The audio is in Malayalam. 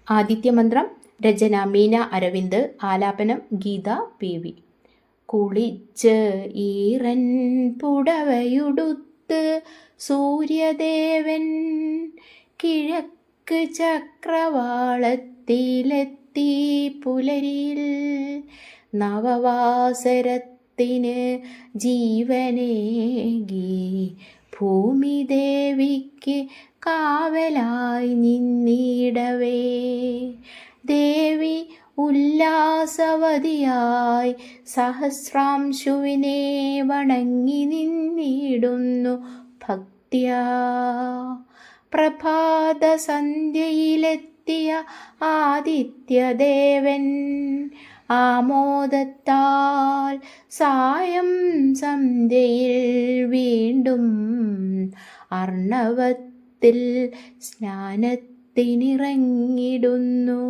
ആദിത്യമന്ത്രം രചന മീന അരവിന്ദ്, ആലാപനം ഗീത PV. കുളിച്ച് ഈറൻ പുടവയുടുത്ത് സൂര്യദേവൻ കിഴക്ക് ചക്രവാളത്തിലെത്തി പുലരിയിൽ നവവാസരത്തിന് ജീവനേകി ഭൂമിദേവിക്ക് കാവലായി നിന്നിടവേ ദേവി ഉല്ലാസവതിയായി സഹസ്രാംശുവിനെ വണങ്ങി നിന്നിടുന്നു ഭക്ത്യാ. പ്രഭാത സന്ധ്യയിലെത്തിയ ആദിത്യദേവൻ ആമോദത്താൽ സായം സന്ധ്യയിൽ വീണ്ടും അർണവത്തിൽ സ്നാനത്തിനിറങ്ങിടുന്നു.